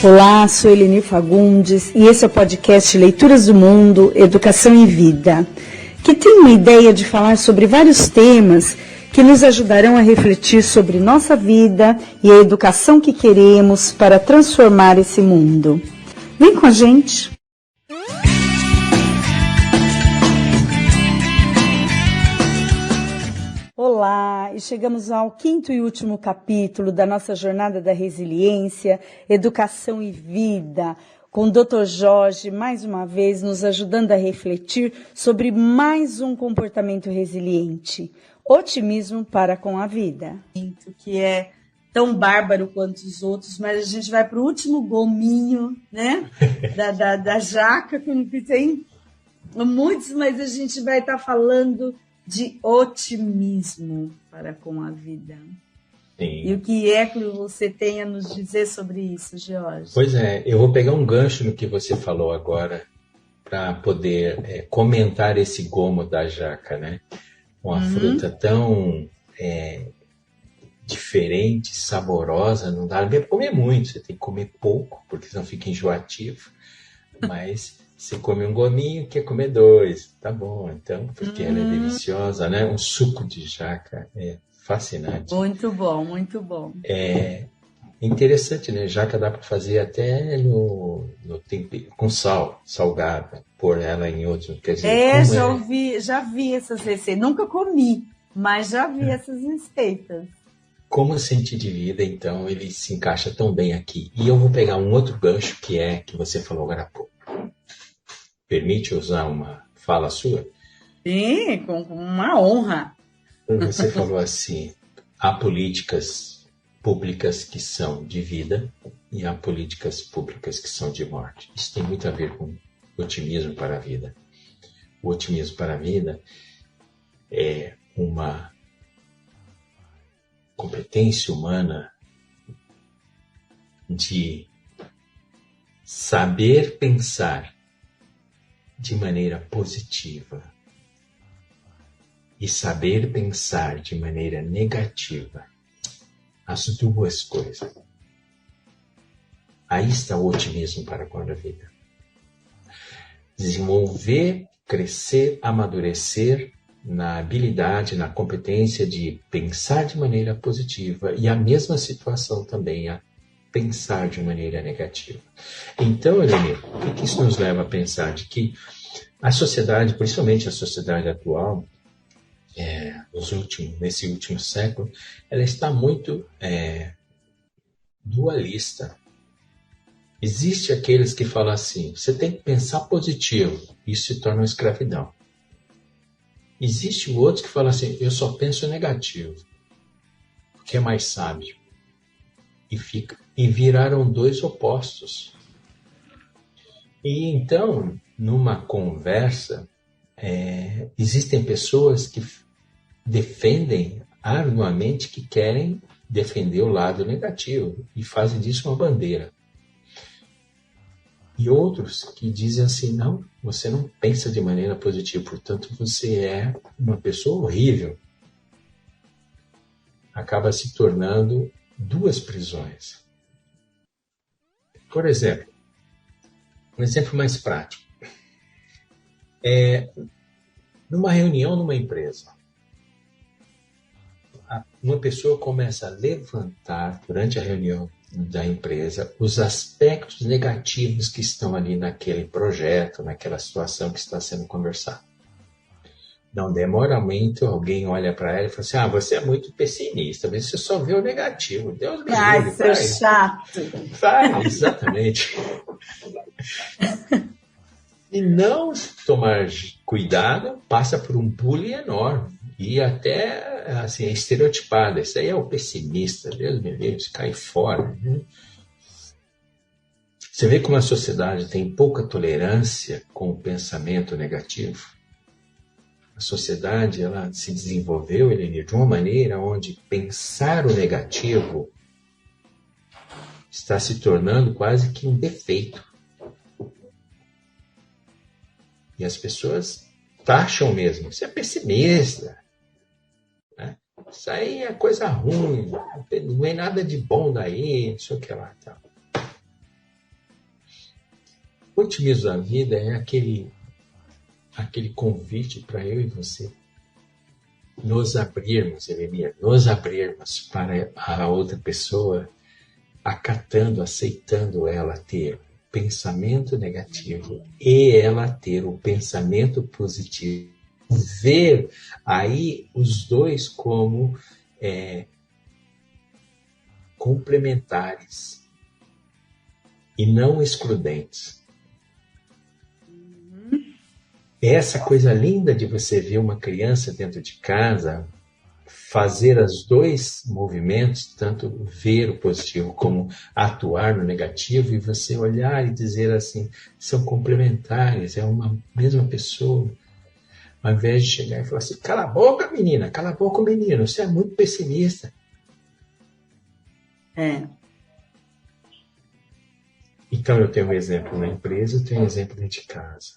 Olá, sou Eleni Fagundes e esse é o podcast Leituras do Mundo, Educação e Vida, que tem uma ideia de falar sobre vários temas que nos ajudarão a refletir sobre nossa vida e a educação que queremos para transformar esse mundo. Vem com a gente! Olá, e chegamos ao quinto e último capítulo da nossa jornada da resiliência, educação e vida, com o Dr. Jorge, mais uma vez, nos ajudando a refletir sobre mais um comportamento resiliente, otimismo para com a vida. Que é tão bárbaro quanto os outros, mas a gente vai para o último gominho, né, da jaca, que tem muitos, mas a gente vai estar falando de otimismo para com a vida. Sim. E o que é que você tem a nos dizer sobre isso, Jorge? Pois é, eu vou pegar um gancho no que você falou agora para poder comentar esse gomo da jaca, né? Uma fruta tão diferente, saborosa, não dá para comer muito, você tem que comer pouco, porque senão fica enjoativo, mas você come um gominho, quer comer dois, tá bom, então, porque ela é deliciosa, né? Um suco de jaca é fascinante. Muito bom, muito bom. É interessante, né? Jaca dá para fazer até no tempero, com sal, salgada, pôr ela em outro, quer dizer... Já vi essas receitas, nunca comi, mas já vi essas receitas. Como sentir de vida, então, ele se encaixa tão bem aqui. E eu vou pegar um outro gancho que você falou agora há pouco. Permite usar uma fala sua? Sim, com uma honra. Você falou assim, há políticas públicas que são de vida e há políticas públicas que são de morte. Isso tem muito a ver com otimismo para a vida. O otimismo para a vida é uma competência humana de saber pensar de maneira positiva e saber pensar de maneira negativa, as duas coisas. Aí está o otimismo para com a vida. Desenvolver, crescer, amadurecer na habilidade, na competência de pensar de maneira positiva e a mesma situação também a pensar de maneira negativa. Então, Eleni, o que isso nos leva a pensar? De que a sociedade, principalmente a sociedade atual, nesse último século, ela está muito dualista. Existe aqueles que falam assim, você tem que pensar positivo, isso se torna uma escravidão. Existe outros que falam assim, eu só penso negativo, porque é mais sábio. E viraram dois opostos. E então, numa conversa, existem pessoas que defendem arduamente, que querem defender o lado negativo e fazem disso uma bandeira. E outros que dizem assim, não, você não pensa de maneira positiva, portanto você é uma pessoa horrível. Acaba se tornando duas prisões. Por exemplo, um exemplo mais prático. Numa reunião numa empresa, uma pessoa começa a levantar durante a reunião da empresa os aspectos negativos que estão ali naquele projeto, naquela situação que está sendo conversada. Não demora muito, alguém olha para ela e fala assim, você é muito pessimista, mas você só vê o negativo. Deus me livre. Seu chato. Exatamente. E não tomar cuidado, passa por um bullying enorme. E até, assim, é estereotipada. Isso aí é o pessimista, Deus me livre, cai fora. Né? Você vê como a sociedade tem pouca tolerância com o pensamento negativo? A sociedade, ela se desenvolveu, Eleni, de uma maneira onde pensar o negativo está se tornando quase que um defeito. E as pessoas taxam mesmo, você é pessimista. Né? Isso aí é coisa ruim, não vem nada de bom daí, não sei o que lá. Tá. O otimismo da vida é aquele convite para eu e você nos abrirmos, Elenia, nos abrirmos para a outra pessoa, acatando, aceitando ela ter o pensamento negativo e ela ter o pensamento positivo. Ver aí os dois como complementares e não excludentes. Essa coisa linda de você ver uma criança dentro de casa fazer os dois movimentos, tanto ver o positivo como atuar no negativo, e você olhar e dizer assim, são complementares, é uma mesma pessoa. Ao invés de chegar e falar assim, cala a boca, menina, cala a boca, menino, você é muito pessimista. Então eu tenho um exemplo na empresa, eu tenho um exemplo dentro de casa.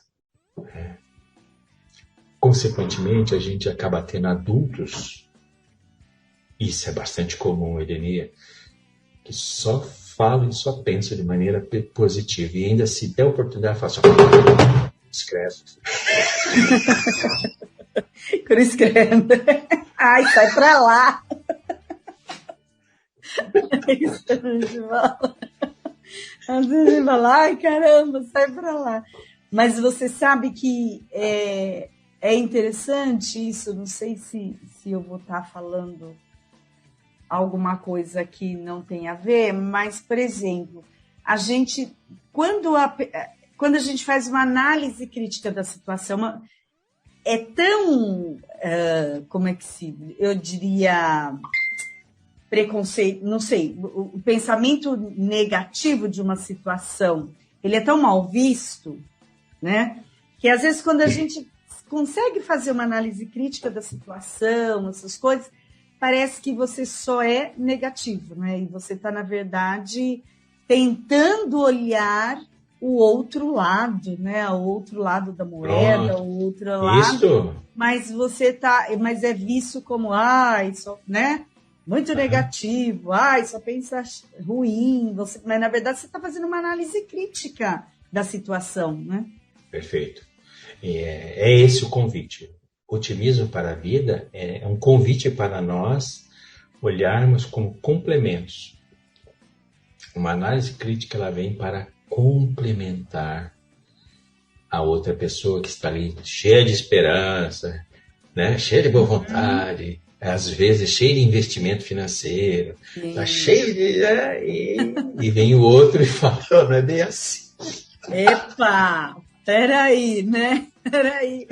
Consequentemente, a gente acaba tendo adultos, isso é bastante comum, Edenia, que só falam e só pensam de maneira positiva. E ainda se der oportunidade, fala assim, escreve. Cruz credo. Ai, sai pra lá. Isso a gente fala. Às vezes a gente fala, ai, caramba, sai pra lá. Mas você sabe que é interessante isso, não sei se eu vou estar falando alguma coisa que não tem a ver, mas, por exemplo, a gente, quando a gente faz uma análise crítica da situação, é tão, eu diria, preconceito, não sei, o pensamento negativo de uma situação, ele é tão mal visto, né, que às vezes quando a gente consegue fazer uma análise crítica da situação, essas coisas, parece que você só é negativo, né? E você está, na verdade, tentando olhar o outro lado, né? O outro lado da moeda, o outro lado. Isso. Mas mas é visto como, só, né? Muito negativo, só pensa ruim. Mas, na verdade, você está fazendo uma análise crítica da situação, né? Perfeito. É esse o convite. Otimismo para a vida é um convite para nós olharmos como complementos. Uma análise crítica, ela vem para complementar a outra pessoa que está ali cheia de esperança, né? Cheia de boa vontade, às vezes cheia de investimento financeiro, tá cheio de... e vem o outro e fala, não é bem assim. Epa! Peraí, né? Peraí.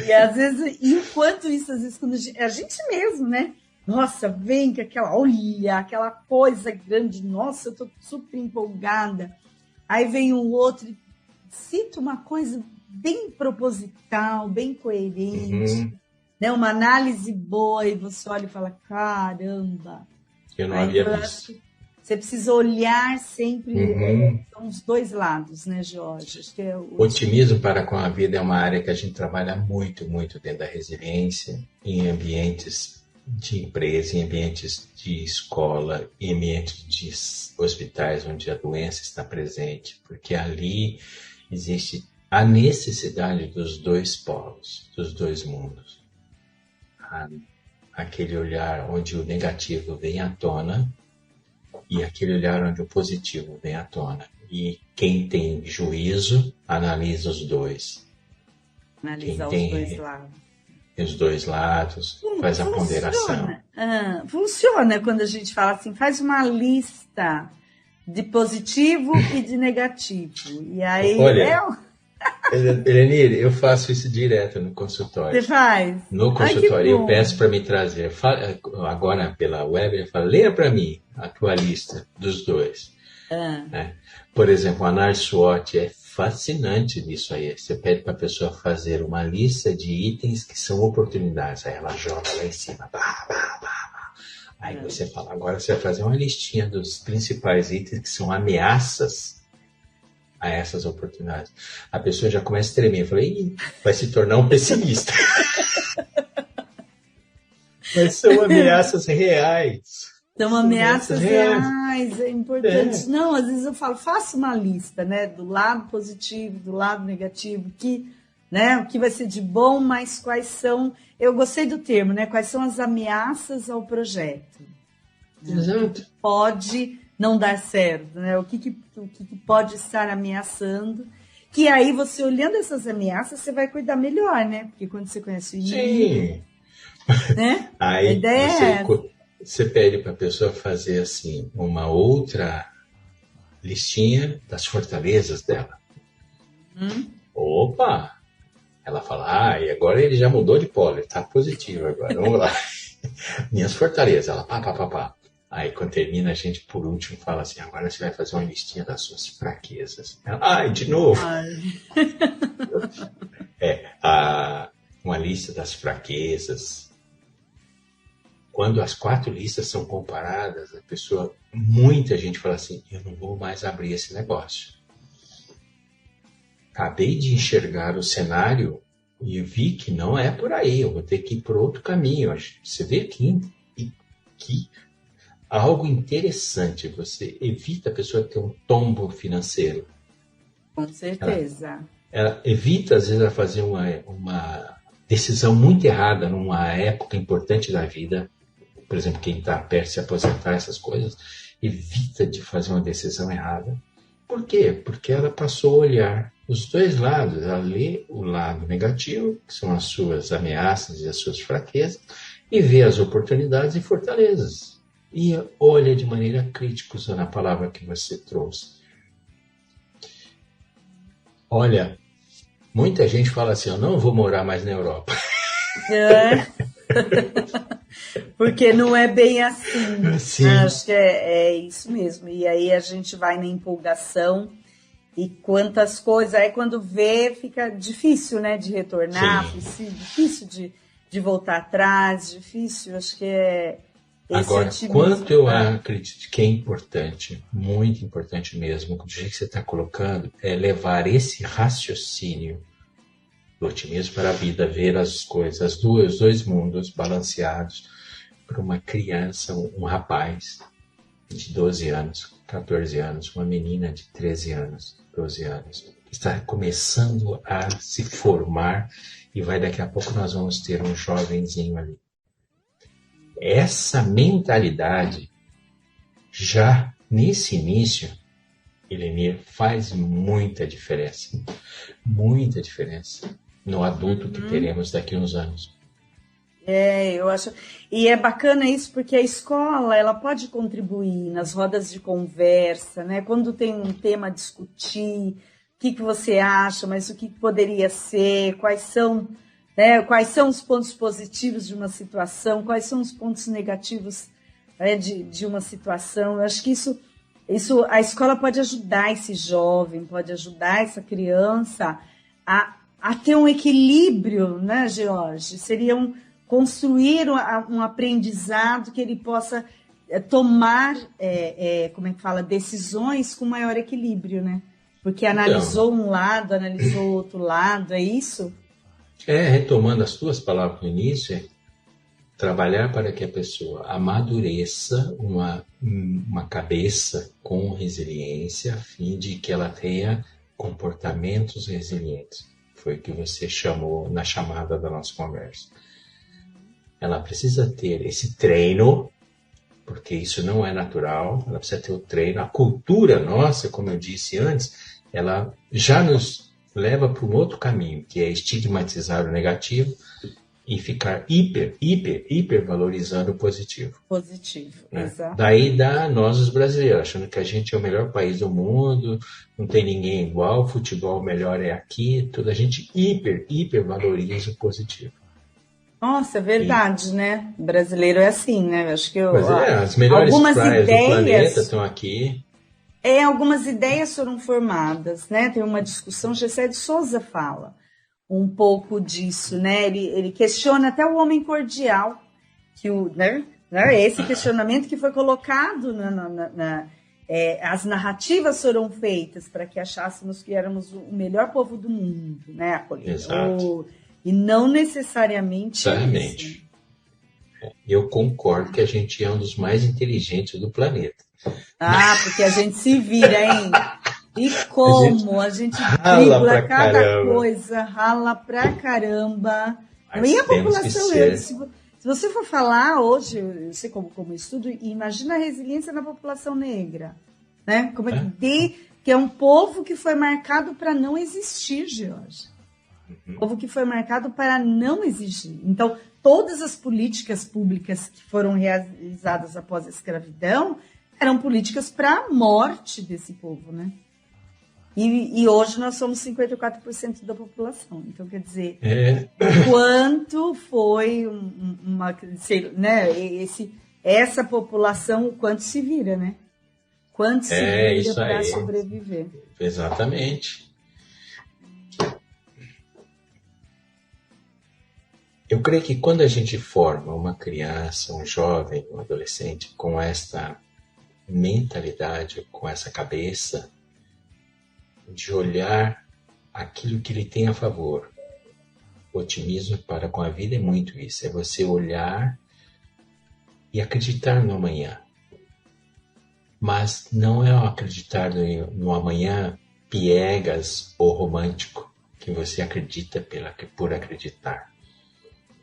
E às vezes, enquanto isso, às vezes, quando a gente mesmo, né? Nossa, vem com aquela coisa grande, nossa, eu tô super empolgada. Aí vem um outro e cita uma coisa bem proposital, bem coerente, né? Uma análise boa, e você olha e fala, caramba. Eu não havia visto. Você precisa olhar sempre os dois lados, né, Jorge? Acho que Otimismo para com a vida é uma área que a gente trabalha muito, muito dentro da resiliência, em ambientes de empresa, em ambientes de escola, em ambientes de hospitais onde a doença está presente, porque ali existe a necessidade dos dois polos, dos dois mundos. Aquele olhar onde o negativo vem à tona, e aquele olhar onde o positivo vem à tona. E quem tem juízo, analisa os dois. Analisa os dois lados. Os dois lados, faz a ponderação. Funciona quando a gente fala assim, faz uma lista de positivo e de negativo. E aí... Olha, Elenir, eu faço isso direto no consultório. Você faz? No consultório, eu peço para me trazer. Agora, pela web, eu falo, leia para mim a tua lista dos dois. Por exemplo, a análise SWOT é fascinante nisso aí. Você pede para a pessoa fazer uma lista de itens que são oportunidades. Aí ela joga lá em cima. Aí você fala, agora você vai fazer uma listinha dos principais itens que são ameaças a essas oportunidades. A pessoa já começa a tremer. Eu falei, vai se tornar um pessimista. Mas são ameaças reais. São ameaças reais, é importante. Não, às vezes eu falo, faça uma lista, né, do lado positivo, do lado negativo, né, o que vai ser de bom, mas quais são, eu gostei do termo, né, quais são as ameaças ao projeto. Exato. O que pode não dar certo, né, o que pode estar ameaçando, que aí você olhando essas ameaças, você vai cuidar melhor, né, porque quando você conhece o inimigo, né, aí a ideia você pede para a pessoa fazer assim uma outra listinha das fortalezas dela. Opa! Ela fala, e agora ele já mudou de polo, ele tá positivo agora, vamos lá. Minhas fortalezas, ela pá. Aí quando termina, a gente por último fala assim, agora você vai fazer uma listinha das suas fraquezas. Ela, de novo. Uma lista das fraquezas. Quando as 4 listas são comparadas, muita gente fala assim, eu não vou mais abrir esse negócio. Acabei de enxergar o cenário e vi que não é por aí, eu vou ter que ir por outro caminho. Você vê que algo interessante, você evita a pessoa ter um tombo financeiro. Com certeza. Ela evita, às vezes, ela fazer uma decisão muito errada numa época importante da vida. Por exemplo, quem está perto de se aposentar, essas coisas, evita de fazer uma decisão errada. Por quê? Porque ela passou a olhar os 2 lados. Ela lê o lado negativo, que são as suas ameaças e as suas fraquezas, e vê as oportunidades e fortalezas. E olha de maneira crítica, usando a palavra que você trouxe. Olha, muita gente fala assim, eu não vou morar mais na Europa. Porque não é bem assim. Sim. Acho que é isso mesmo. E aí a gente vai na empolgação e quantas coisas. Aí quando vê, fica difícil, né, de retornar, difícil de voltar atrás, difícil. Acho que é esse Agora, otimismo. quanto eu acredito que é importante, muito importante mesmo, do jeito que você está colocando, é levar esse raciocínio do otimismo para a vida, ver as coisas, os 2 mundos balanceados para uma criança, um rapaz de 12 anos, 14 anos, uma menina de 13 anos, 12 anos, que está começando a se formar e daqui a pouco nós vamos ter um jovenzinho ali. Essa mentalidade, já nesse início, Helenir, faz muita diferença no adulto que teremos daqui a uns anos. Eu acho. E é bacana isso porque a escola ela pode contribuir nas rodas de conversa, né? Quando tem um tema a discutir, o que você acha, mas o que poderia ser, quais são os pontos positivos de uma situação, quais são os pontos negativos, né, de uma situação. Eu acho que isso a escola pode ajudar esse jovem, pode ajudar essa criança a ter um equilíbrio, né, George? Seria construir um aprendizado que ele possa tomar, decisões com maior equilíbrio, né? Porque analisou um lado, analisou o outro lado, é isso? Retomando as tuas palavras no início, trabalhar para que a pessoa amadureça uma cabeça com resiliência, a fim de que ela tenha comportamentos resilientes. Foi o que você chamou na chamada da nossa conversa. Ela precisa ter esse treino, porque isso não é natural, ela precisa ter o treino. A cultura nossa, como eu disse antes, ela já nos leva para um outro caminho, que é estigmatizar o negativo e ficar hiper valorizando o positivo. Positivo, né? Exato. Daí dá nós os brasileiros, achando que a gente é o melhor país do mundo, não tem ninguém igual, futebol melhor é aqui, tudo. A gente hiper valoriza o positivo. Nossa, é verdade, né? O brasileiro é assim, né? Acho que as melhores praias do planeta estão aqui. Algumas ideias foram formadas, né? Tem uma discussão, Gessé de Souza fala um pouco disso, né? Ele questiona até o homem cordial, que esse questionamento que foi colocado as narrativas foram feitas para que achássemos que éramos o melhor povo do mundo, né? Acolhedor. E não necessariamente isso. Eu concordo que a gente é um dos mais inteligentes do planeta. Ah, porque a gente se vira, hein? E como a gente Rala dribla pra cada caramba. coisa, rala pra caramba. Mas E a temos que população, ser. se você for falar hoje, eu sei como estudo, imagina a resiliência na população negra, né? Como é que é um povo que foi marcado para não existir, Jorge. Um povo que foi marcado para não existir. Então, todas as políticas públicas que foram realizadas após a escravidão eram políticas para a morte desse povo, né? E hoje nós somos 54% da população. Então, quer dizer, quanto foi essa população, o quanto se vira, né? Quanto se vira para sobreviver. Exatamente. Eu creio que quando a gente forma uma criança, um jovem, um adolescente com esta mentalidade, com essa cabeça de olhar aquilo que ele tem a favor. O otimismo para com a vida é muito isso, é você olhar e acreditar no amanhã. Mas não é acreditar no amanhã piegas ou romântico, que você acredita por acreditar.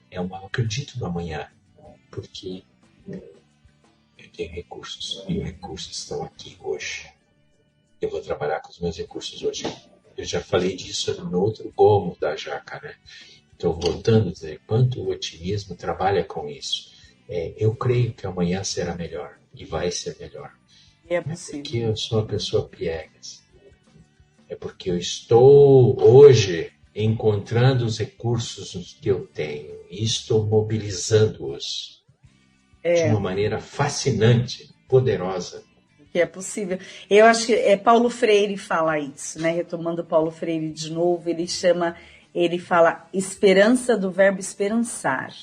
Eu acredito no amanhã, porque eu tenho recursos, e os recursos estão aqui hoje. Eu vou trabalhar com os meus recursos hoje. Eu já falei disso no outro gomo da jaca, né? Então, voltando a dizer, quanto o otimismo trabalha com isso. Eu creio que amanhã será melhor, e vai ser melhor. É possível. Porque eu sou uma pessoa piegas. É porque eu estou hoje encontrando os recursos que eu tenho e estou mobilizando-os de uma maneira fascinante, poderosa. Que é possível. Eu acho que Paulo Freire fala isso, né? Retomando Paulo Freire de novo, ele fala esperança do verbo esperançar,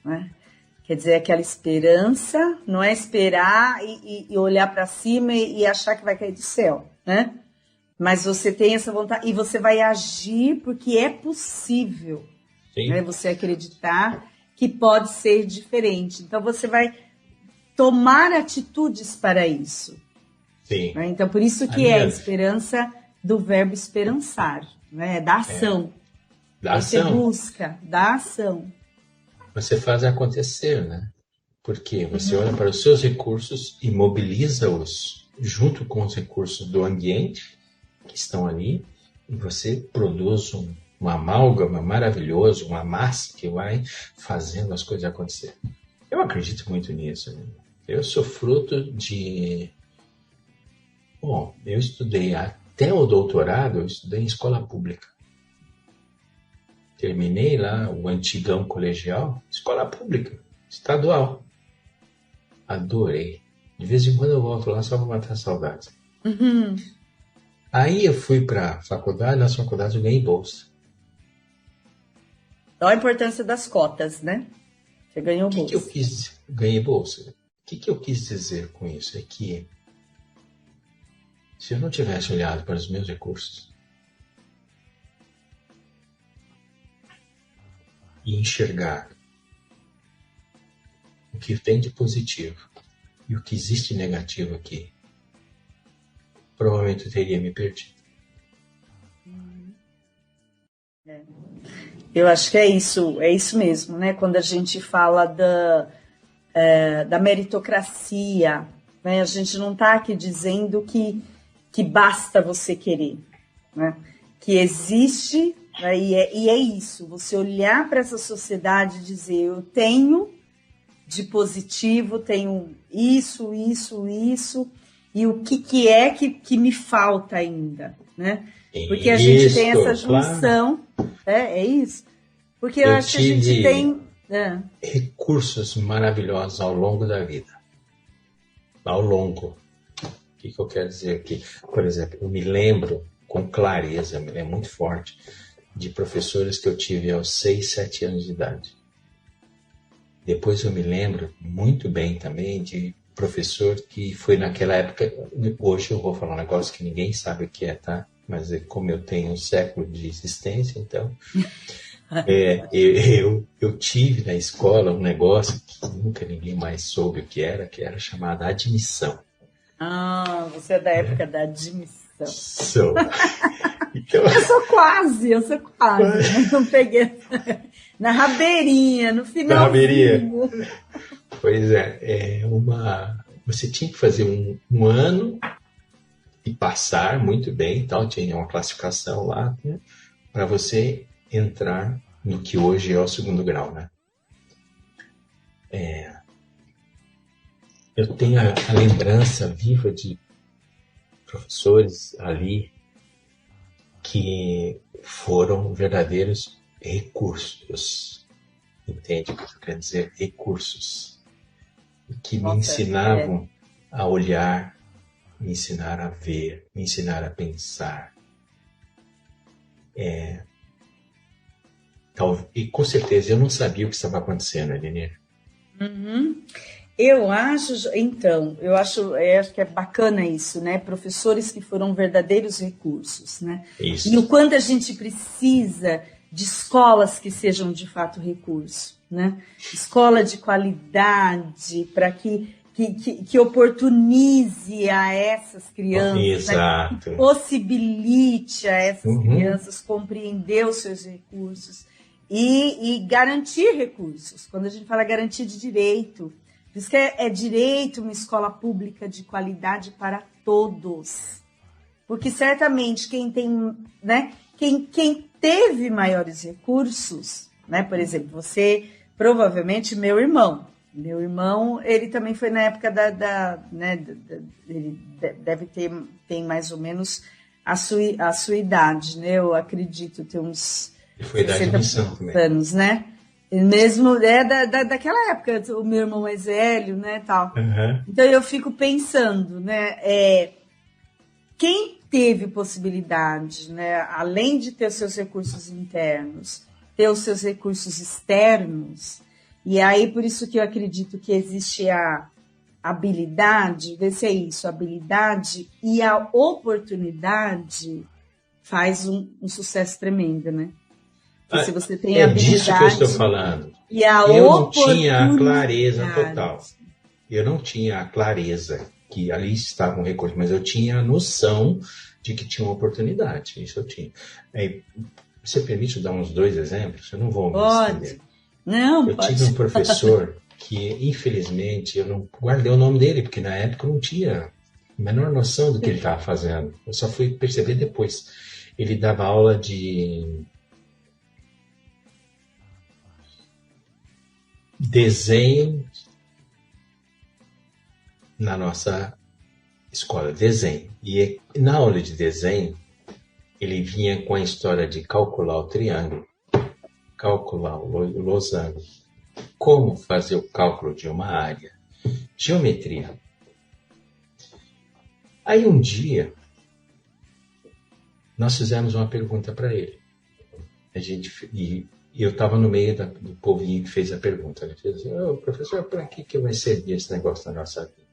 né? Quer dizer, aquela esperança não é esperar e olhar para cima e achar que vai cair do céu, né? Mas você tem essa vontade e você vai agir porque é possível, né? Você acreditar que pode ser diferente. Então você vai tomar atitudes para isso. Sim. Né? Então, por isso que é a esperança do verbo esperançar, né? Da ação. Da ação. Você busca, da ação. Você faz acontecer, né? Porque você olha para os seus recursos e mobiliza-os junto com os recursos do ambiente que estão ali e você produz um amálgama maravilhoso, uma massa que vai fazendo as coisas acontecer. Eu acredito muito nisso, né? Eu sou fruto de... Bom, eu estudei até o doutorado, eu estudei em escola pública. Terminei lá o antigão colegial, escola pública, estadual. Adorei. De vez em quando eu volto lá só para matar saudades. Aí eu fui para a faculdade, nas faculdades eu ganhei bolsa. Olha a importância das cotas, né? Você ganhou bolsa. Ganhei bolsa. O que eu quis dizer com isso? É que se eu não tivesse olhado para os meus recursos e enxergado o que tem de positivo e o que existe de negativo aqui, provavelmente eu teria me perdido. Eu acho que é isso mesmo, né? Quando a gente fala da meritocracia, né? A gente não está aqui dizendo que basta você querer, né? Que existe, né? E é isso, você olhar para essa sociedade e dizer, eu tenho de positivo, tenho isso, e o que é que me falta ainda, né? Porque a gente tem essa junção, claro. É isso. Porque eu acho que a gente tem recursos maravilhosos ao longo da vida. Ao longo. O que eu quero dizer aqui? Por exemplo, eu me lembro com clareza, me lembro muito forte, de professores que eu tive aos 6, 7 anos de idade. Depois eu me lembro muito bem também de professor que foi naquela época. Hoje eu vou falar um negócio que ninguém sabe o que é, tá? Mas como eu tenho um século de existência, então Eu tive na escola um negócio que nunca ninguém mais soube o que era chamada admissão. Ah, você é da época da admissão. Sou. Então, eu sou quase, né? Não peguei na rabeirinha, no final. Na rabeirinha. Pois você tinha que fazer um ano e passar muito bem, tal, tinha uma classificação lá, né, para você entrar no que hoje é o segundo grau, né? Eu tenho a lembrança viva de professores ali que foram verdadeiros recursos. Entende o que eu quero dizer? Recursos. Que me ensinavam a olhar, me ensinaram a ver, me ensinaram a pensar. E com certeza eu não sabia o que estava acontecendo, Aline. Uhum. Eu acho que é bacana isso, né? Professores que foram verdadeiros recursos, né? Isso. E o quanto a gente precisa de escolas que sejam de fato recurso, né? Escola de qualidade para que oportunize a essas crianças, né? Que possibilite a essas crianças compreender os seus recursos e garantir recursos. Quando a gente fala garantir de direito, por isso que é direito uma escola pública de qualidade para todos. Porque certamente quem tem, né, quem teve maiores recursos, né, por exemplo, você, provavelmente meu irmão, ele também foi na época ele deve ter mais ou menos a sua idade, né? Eu acredito ter uns 60 anos, né? Mesmo daquela época, o meu irmão mais velho, né, tal. Uhum. Então eu fico pensando, né, quem teve possibilidade, né, além de ter os seus recursos internos, ter os seus recursos externos, e aí por isso que eu acredito que existe a habilidade, vê se é isso, a habilidade e a oportunidade faz um sucesso tremendo, né? Se você tem habilidade, disso que eu estou falando. E a eu não tinha a clareza total. Eu não tinha a clareza que ali estava um recurso, mas eu tinha a noção de que tinha uma oportunidade. Isso eu tinha. Você permite dar uns 2 exemplos? Eu não vou me estender. Não, pode. Tive um professor que, infelizmente, eu não guardei o nome dele, porque na época eu não tinha a menor noção do que ele estava fazendo. Eu só fui perceber depois. Ele dava aula de desenho na nossa escola, desenho. E na aula de desenho, ele vinha com a história de calcular o triângulo, calcular o losango, como fazer o cálculo de uma área, geometria. Aí um dia, nós fizemos uma pergunta para ele. E eu estava no meio do povinho que fez a pergunta. Ele fez assim, professor, para que vai servir esse negócio na nossa vida?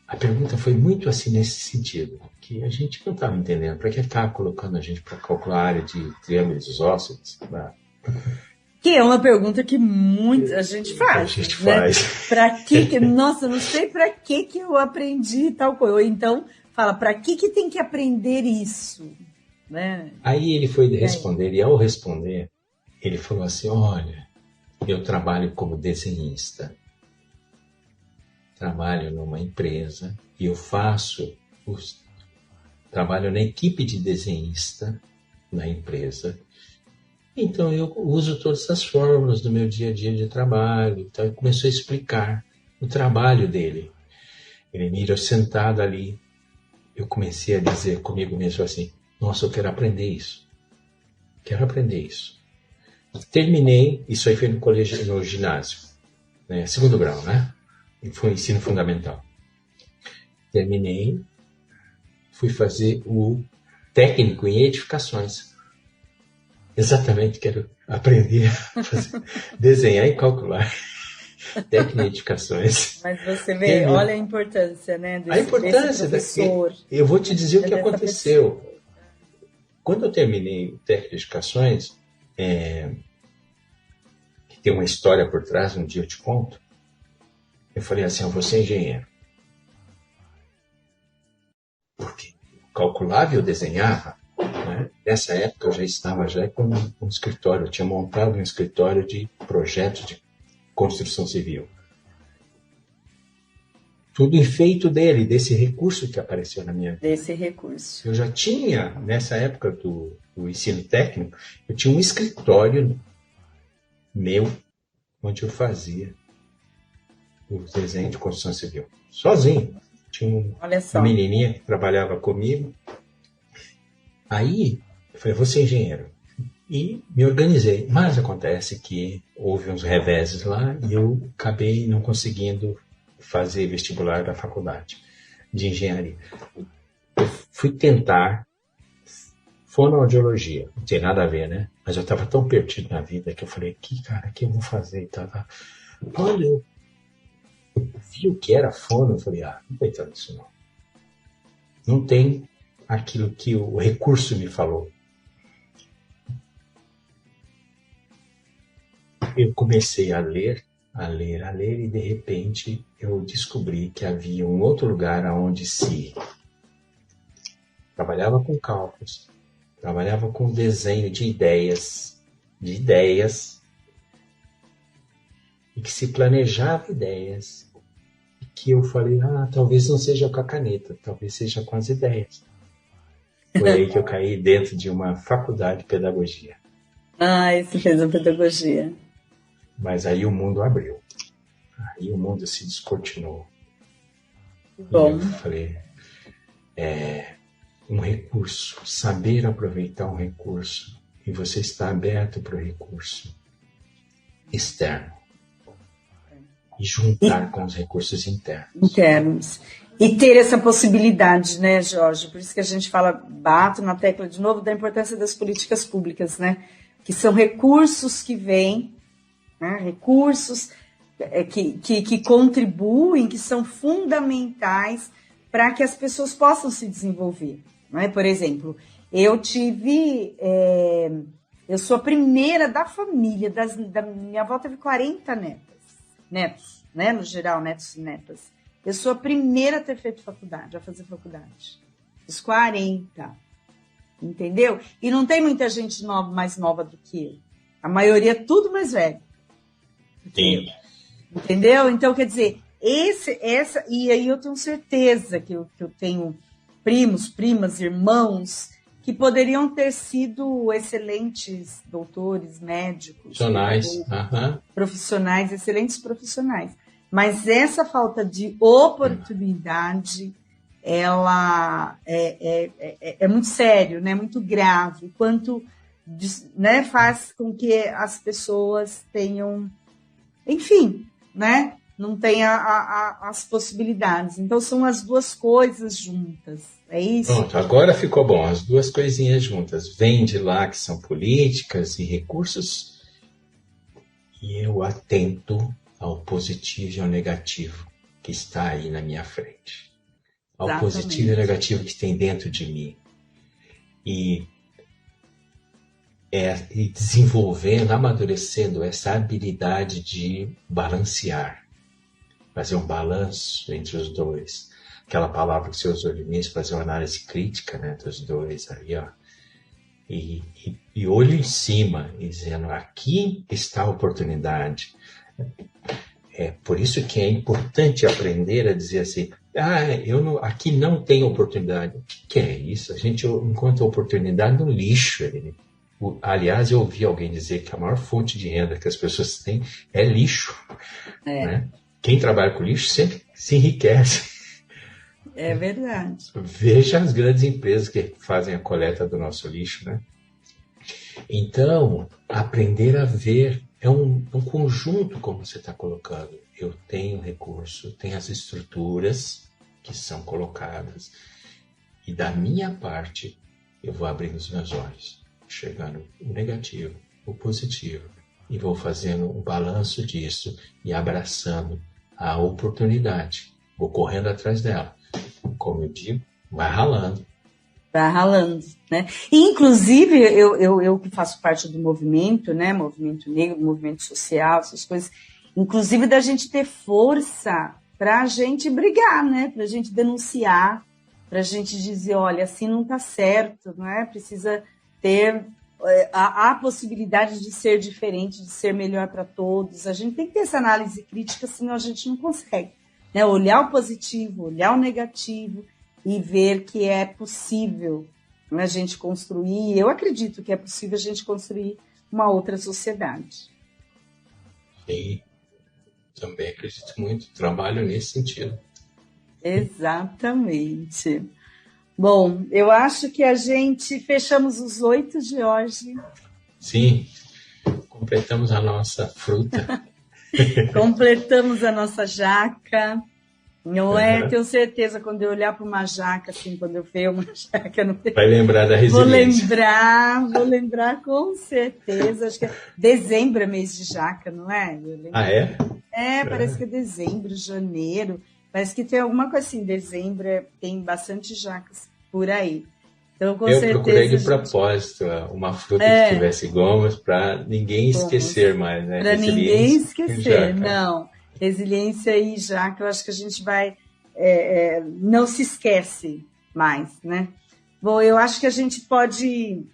A pergunta foi muito assim nesse sentido, que a gente não estava entendendo. Para que estava colocando a gente para calcular a área de triângulos isósceles? Que é uma pergunta que muita gente faz. A gente faz. Para que... Nossa, não sei para que eu aprendi tal coisa. Ou então, fala, para que tem que aprender isso? Né? Aí ele foi responder, e ao responder, ele falou assim, olha, eu trabalho como desenhista. Trabalho numa empresa e eu trabalho na equipe de desenhista na empresa. Então eu uso todas as fórmulas do meu dia a dia de trabalho. Então ele começou a explicar o trabalho dele. Ele me mirou sentado ali. Eu comecei a dizer comigo mesmo assim, nossa, eu quero aprender isso. Quero aprender isso. Terminei, isso aí foi no colégio, no ginásio, né? Segundo grau, né? Foi ensino fundamental. Terminei, fui fazer o técnico em edificações. Exatamente, quero aprender a fazer, desenhar e calcular. Técnico em edificações. Mas você vê, olha a importância, né? A importância desse professor. Eu vou te dizer o que aconteceu. quando eu terminei o técnico de edificações, que tem uma história por trás, um dia eu te conto, eu falei assim, eu vou ser engenheiro. Porque eu calculava e eu desenhava, né? Nessa época eu já estava com um escritório, eu tinha montado um escritório de projetos de construção civil. Tudo efeito desse recurso que apareceu na minha vida. Desse recurso. Eu já tinha, nessa época do ensino técnico, eu tinha um escritório meu, onde eu fazia os desenhos de construção civil. Sozinho. Tinha uma menininha que trabalhava comigo. Aí, eu falei, vou ser engenheiro. E me organizei. Mas acontece que houve uns reveses lá e eu acabei não conseguindo fazer vestibular da faculdade de engenharia. Eu fui tentar fonoaudiologia. Não tem nada a ver, né? Mas eu estava tão perdido na vida que eu falei, que eu vou fazer? E tal. Quando eu vi o que era fono, eu falei, não vou entrar nisso não. Não tem aquilo que o recurso me falou. Eu comecei a ler, e de repente eu descobri que havia um outro lugar onde se trabalhava com cálculos, trabalhava com desenho de ideias, e que se planejava ideias, e que eu falei, talvez não seja com a caneta, talvez seja com as ideias. Foi aí que eu caí dentro de uma faculdade de pedagogia. Você fez a pedagogia. Mas aí o mundo abriu. Aí o mundo se descortinou. Bom. E eu falei, um recurso, saber aproveitar um recurso, e você está aberto para o recurso externo. E juntar com os recursos internos. E ter essa possibilidade, né, Jorge? Por isso que a gente bato na tecla de novo da importância das políticas públicas, né? Que são recursos que vêm, né? Recursos que contribuem, que são fundamentais para que as pessoas possam se desenvolver. Né? Por exemplo, eu sou a primeira da família, minha avó teve 40 netos, né? No geral, netos e netas. Eu sou a primeira a ter feito faculdade, a fazer faculdade. Os 40. Entendeu? E não tem muita gente mais nova do que eu. A maioria é tudo mais velho. Sim. Entendeu? Então, quer dizer, e aí eu tenho certeza que eu tenho primos, primas, irmãos que poderiam ter sido excelentes doutores, médicos, profissionais, excelentes profissionais. Mas essa falta de oportunidade, ela é muito sério, né? Muito grave. Quanto, né, faz com que as pessoas tenham, enfim, né? Não tenha as possibilidades. Então, são as duas coisas juntas. É isso? Pronto, agora ficou bom. As duas coisinhas juntas. Vem de lá que são políticas e recursos, e eu atento ao positivo e ao negativo que está aí na minha frente. Ao Exatamente. Positivo e negativo que tem dentro de mim. E desenvolvendo, amadurecendo essa habilidade de balancear. Fazer um balanço entre os dois. Aquela palavra que você usou no início, fazer uma análise crítica, né, dos dois aí, ó. E olho em cima, dizendo, aqui está a oportunidade. Por isso que é importante aprender a dizer assim, aqui não tem oportunidade. O que é isso? A gente encontra oportunidade no lixo. Aliás, eu ouvi alguém dizer que a maior fonte de renda que as pessoas têm é lixo. Né? Quem trabalha com lixo sempre se enriquece. É verdade. Veja as grandes empresas que fazem a coleta do nosso lixo, né? Então, aprender a ver é um conjunto, como você está colocando. Eu tenho recurso, tenho as estruturas que são colocadas, e da minha parte, eu vou abrindo os meus olhos, chegando o negativo, o positivo, e vou fazendo um balanço disso e abraçando a oportunidade. Vou correndo atrás dela. Como eu digo, vai ralando. Tá ralando, né? E, inclusive, eu que faço parte do movimento, né? Movimento negro, movimento social, essas coisas, inclusive da gente ter força para a gente brigar, né? Para a gente denunciar, para a gente dizer, olha, assim não está certo, não é? Precisa ter a possibilidade de ser diferente, de ser melhor para todos. A gente tem que ter essa análise crítica, senão a gente não consegue, né? Olhar o positivo, olhar o negativo, e ver que é possível, né, a gente construir, eu acredito que é possível a gente construir uma outra sociedade. Sim, também acredito muito, trabalho nesse sentido. Exatamente. Bom, eu acho que a gente fechamos os 8 de hoje. Sim, completamos a nossa fruta. Completamos a nossa jaca. Não é? Tenho certeza, quando eu olhar para uma jaca, assim, quando eu ver uma jaca... Não... Vai lembrar da resiliência. Vou lembrar com certeza. Acho que dezembro é mês de jaca, não é? Ah, é? Parece que é dezembro, janeiro. Parece que tem alguma coisa assim, dezembro tem bastante jacas por aí. Então, com certeza... procurei de propósito uma fruta que tivesse gomas para ninguém esquecer mais, né? Para ninguém esquecer, não. Resiliência e jaca, eu acho que a gente vai... não se esquece mais, né? Bom, eu acho que a gente pode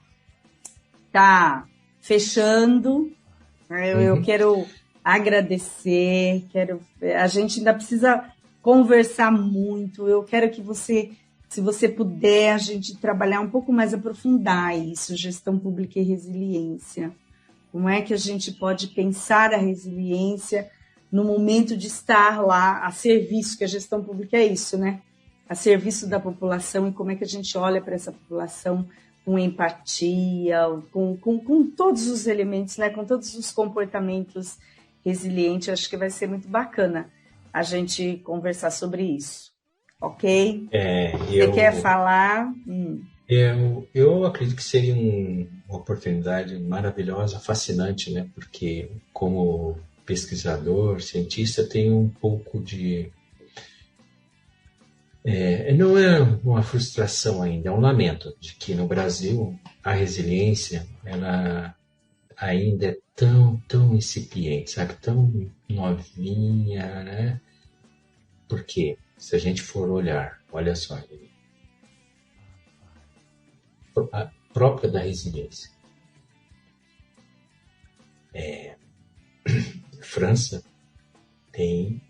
estar fechando. Eu quero agradecer, a gente ainda precisa conversar muito. Eu quero que você, se você puder, a gente trabalhar um pouco mais, aprofundar isso, gestão pública e resiliência. Como é que a gente pode pensar a resiliência no momento de estar lá a serviço, que a gestão pública é isso, né? A serviço da população, e como é que a gente olha para essa população com empatia, com todos os elementos, né? Com todos os comportamentos resilientes. Acho que vai ser muito bacana a gente conversar sobre isso, ok? Você quer falar? Eu acredito que seria uma oportunidade maravilhosa, fascinante, né? Porque como pesquisador, cientista, tem um pouco de... não é uma frustração ainda, é um lamento de que no Brasil a resiliência ela ainda é tão incipiente, sabe? Tão novinha, né? Porque se a gente for olhar, olha só, a própria da resiliência. França tem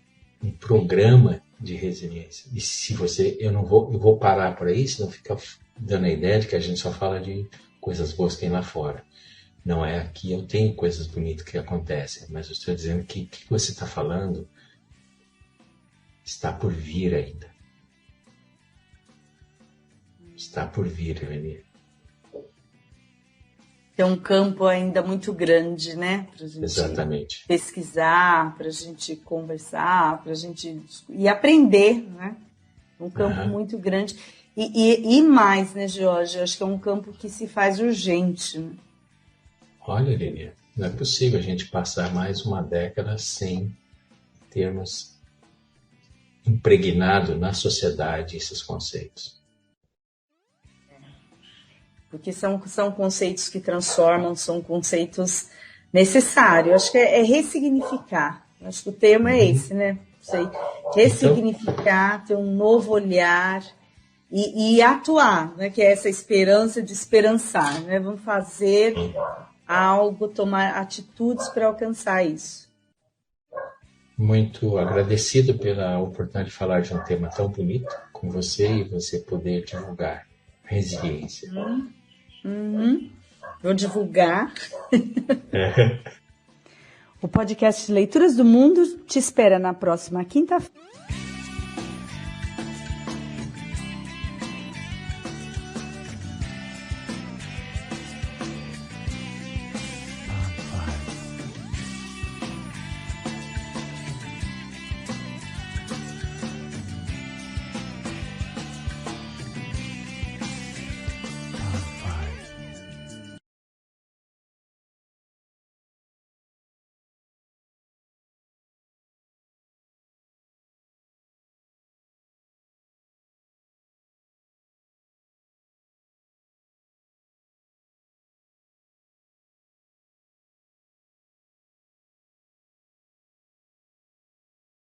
um programa de resiliência. E se eu vou parar por aí, senão fica dando a ideia de que a gente só fala de coisas boas que tem lá fora. Não é aqui, eu tenho coisas bonitas que acontecem, mas eu estou dizendo que o que você está falando está por vir ainda. Está por vir, Eleni. Tem um campo ainda muito grande, né? Para a gente Exatamente. Pesquisar, para a gente conversar, para a gente e aprender, né? Um campo muito grande. E mais, né, Jorge? Acho que é um campo que se faz urgente. Né? Olha, Eleni, não é possível a gente passar mais uma década sem termos impregnado na sociedade esses conceitos. Porque são conceitos que transformam, são conceitos necessários. Acho que é ressignificar. Acho que o termo é esse, né? Ressignificar, ter um novo olhar e atuar, né? Que é essa esperança de esperançar, né? Vamos fazer algo, tomar atitudes para alcançar isso. Muito agradecido pela oportunidade de falar de um tema tão bonito com você e você poder divulgar resiliência. Vou divulgar. O podcast Leituras do Mundo te espera na próxima quinta-feira.